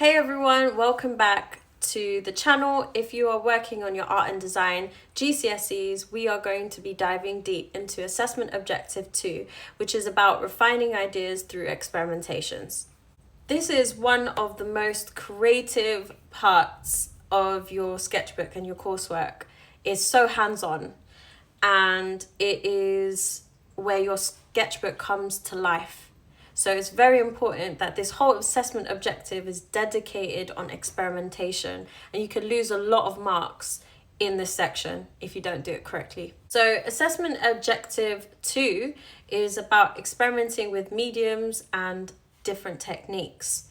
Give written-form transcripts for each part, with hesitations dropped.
Hey everyone, welcome back to the channel. If you are working on your art and design GCSEs, we are going to be diving deep into Assessment Objective 2, which is about refining ideas through experimentations. This is one of the most creative parts of your sketchbook and your coursework. It's so hands-on, and it is where your sketchbook comes to life. So it's very important that this whole assessment objective is dedicated on experimentation, and you could lose a lot of marks in this section if you don't do it correctly. So assessment objective 2 is about experimenting with mediums and different techniques.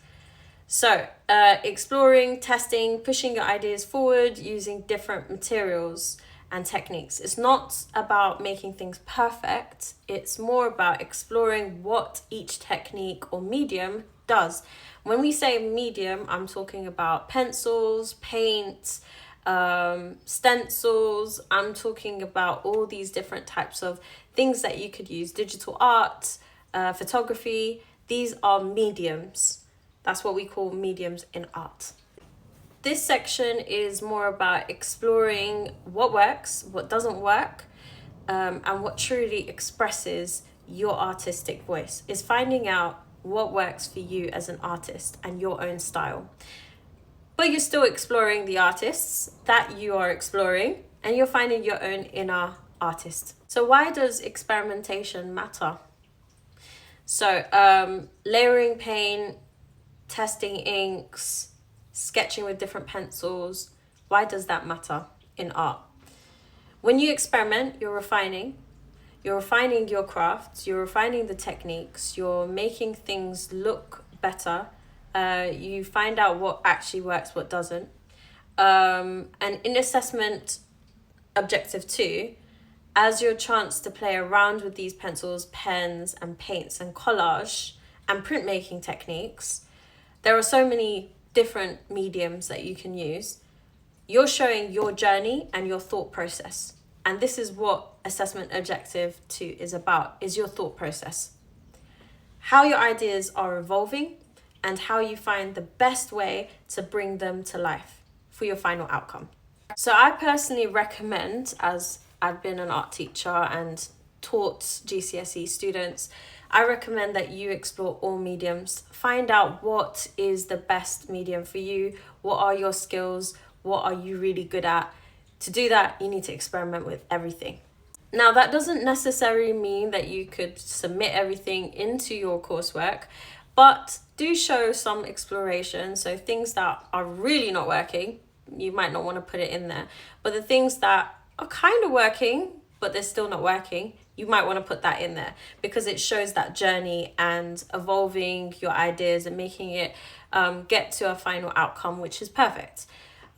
So exploring, testing, pushing your ideas forward using different materials and techniques. It's not about making things perfect. It's more about exploring what each technique or medium does. When we say medium, I'm talking about pencils, paint, stencils. I'm talking about all these different types of things that you could use. Digital art, photography. These are mediums. That's what we call mediums in art. This section is more about exploring what works, what doesn't work, and what truly expresses your artistic voice. Is finding out what works for you as an artist and your own style. But you're still exploring the artists that you are exploring, and you're finding your own inner artist. So why does experimentation matter? So layering paint, testing inks, sketching with different pencils. Why does that matter in art? When you experiment, you're refining your crafts, you're refining the techniques, you're making things look better. You find out what actually works, what doesn't. And in assessment objective 2, as your chance to play around with these pencils, pens and paints and collage and printmaking techniques, there are so many different mediums that you can use. You're showing your journey and your thought process. And this is what assessment objective 2 is about, is your thought process. How your ideas are evolving and how you find the best way to bring them to life for your final outcome. So I personally recommend, as I've been an art teacher and taught GCSE students, I recommend that you explore all mediums. Find out what is the best medium for you. What are your skills? What are you really good at? To do that, you need to experiment with everything. Now, that doesn't necessarily mean that you could submit everything into your coursework, but do show some exploration. So things that are really not working, you might not want to put it in there. But the things that are kind of working, but they're still not working, you might want to put that in there because it shows that journey and evolving your ideas and making it get to a final outcome, which is perfect,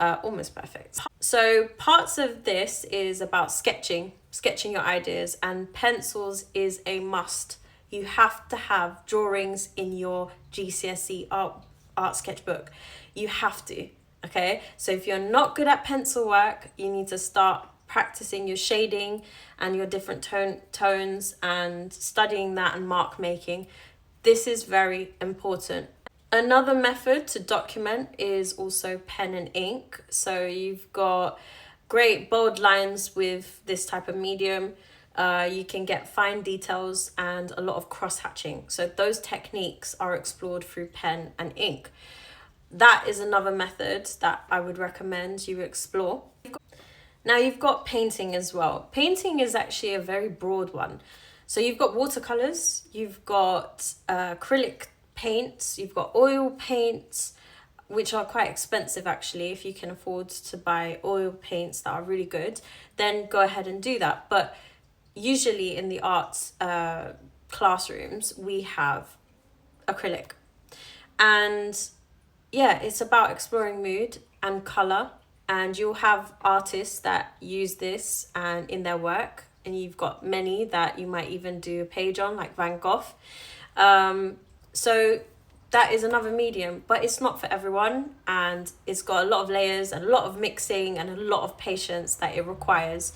almost perfect. So parts of this is about sketching your ideas, and pencils is a must. You have to have drawings in your GCSE art sketchbook. You have to, okay? So if you're not good at pencil work, you need to start practicing your shading and your different tones and studying that and mark making. This is very important. Another method to document is also pen and ink. So you've got great bold lines with this type of medium. You can get fine details and a lot of cross-hatching. So those techniques are explored through pen and ink. That is another method that I would recommend you explore. Now you've got painting as well. Painting is actually a very broad one. So you've got watercolors, you've got acrylic paints, you've got oil paints, which are quite expensive actually. If you can afford to buy oil paints that are really good, then go ahead and do that. But usually in the arts classrooms, we have acrylic. And yeah, it's about exploring mood and color. And you'll have artists that use this and in their work, and you've got many that you might even do a page on, like Van Gogh. So that is another medium, but it's not for everyone, and it's got a lot of layers and a lot of mixing and a lot of patience that it requires.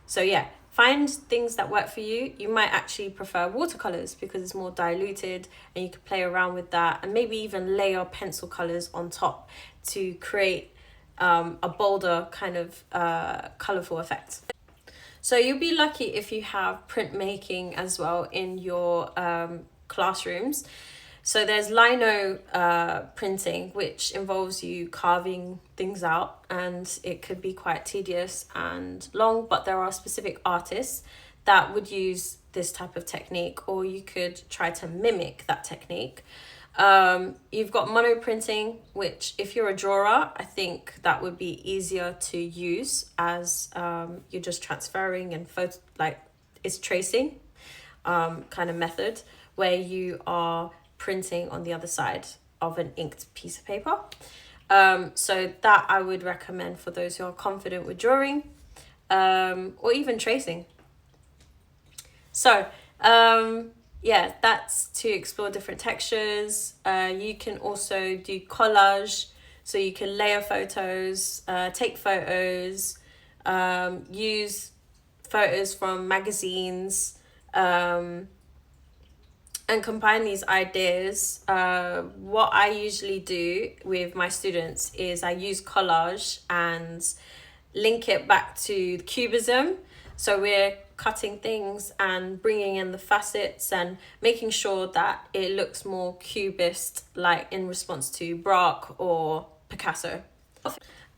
So yeah, Find things that work for you. You might actually prefer watercolors because it's more diluted and you can play around with that, and maybe even layer pencil colors on top to create a bolder kind of colorful effect. So you'll be lucky if you have printmaking as well in your classrooms. So there's lino printing, which involves you carving things out, and it could be quite tedious and long, but there are specific artists that would use this type of technique, or you could try to mimic that technique. You've got mono printing, which if you're a drawer, I think that would be easier to use, as you're just transferring and it's tracing kind of method, where you are printing on the other side of an inked piece of paper. So that I would recommend for those who are confident with drawing, or even tracing. So yeah, that's to explore different textures. You can also do collage, so you can layer photos, take photos, use photos from magazines, and combine these ideas. What I usually do with my students is I use collage and link it back to Cubism. So we're cutting things and bringing in the facets and making sure that it looks more cubist, like in response to Braque or Picasso.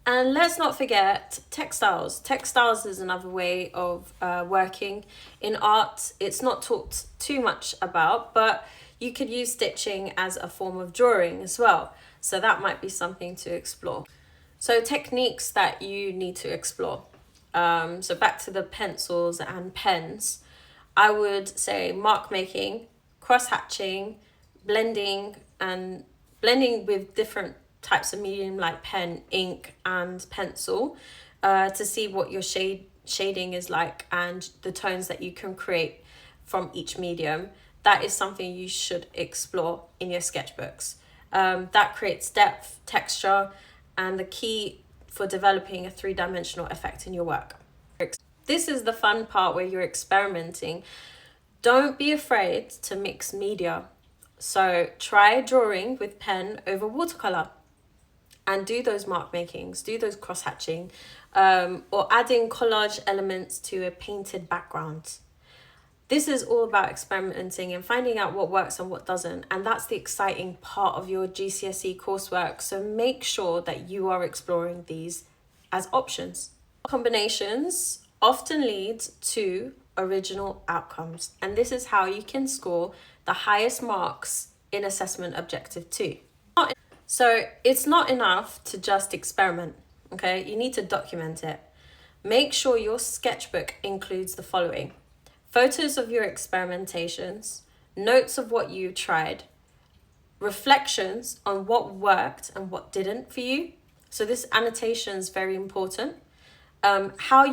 And let's not forget textiles. Textiles is another way of working in art. It's not talked too much about, but you could use stitching as a form of drawing as well. So that might be something to explore. So techniques that you need to explore. So back to the pencils and pens, I would say mark making, cross hatching, blending with different types of medium like pen, ink and pencil, to see what your shading is like and the tones that you can create from each medium. That is something you should explore in your sketchbooks. That creates depth, texture, and the key for developing a three-dimensional effect in your work. This is the fun part where you're experimenting. Don't be afraid to mix media. So try drawing with pen over watercolor and do those mark makings, do those cross hatching, or adding collage elements to a painted background. This is all about experimenting and finding out what works and what doesn't. And that's the exciting part of your GCSE coursework. So make sure that you are exploring these as options. Combinations often lead to original outcomes. And this is how you can score the highest marks in assessment objective 2. So it's not enough to just experiment, okay? You need to document it. Make sure your sketchbook includes the following: photos of your experimentations, notes of what you tried, reflections on what worked and what didn't for you. So this annotation is very important. How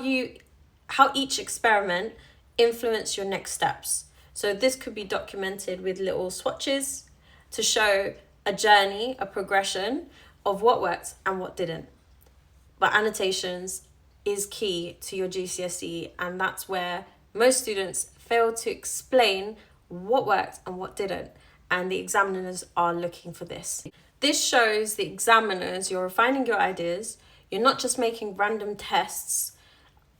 each experiment influenced your next steps. So this could be documented with little swatches to show a journey, a progression of what worked and what didn't. But annotations is key to your GCSE, and that's where most students fail to explain what worked and what didn't, and the examiners are looking for this. This shows the examiners you're refining your ideas. You're not just making random tests.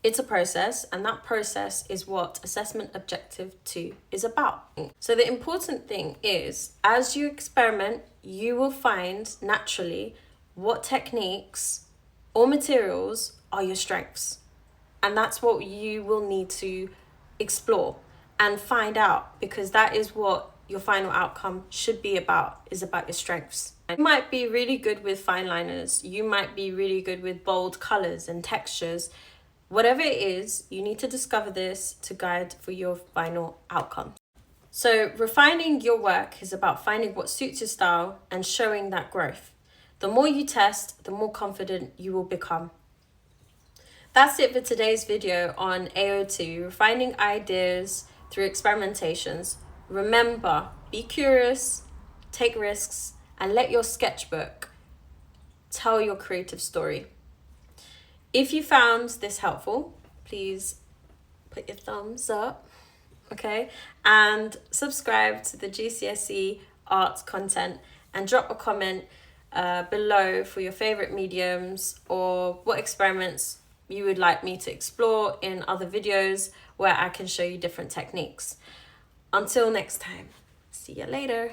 It's a process, and that process is what assessment objective 2 is about. So the important thing is, as you experiment, you will find naturally what techniques or materials are your strengths. And that's what you will need to explore and find out, because that is what your final outcome should be about, is about your strengths. You might be really good with fine liners. You might be really good with bold colors and textures. Whatever it is, you need to discover this to guide for your final outcome. So refining your work is about finding what suits your style and showing that growth. The more you test, the more confident you will become. That's it for today's video on AO2, refining ideas through experimentations. Remember, be curious, take risks, and let your sketchbook tell your creative story. If you found this helpful, please put your thumbs up, okay? And subscribe to the GCSE art content, and drop a comment below for your favorite mediums or what experiments you would like me to explore in other videos where I can show you different techniques. Until next time, see you later.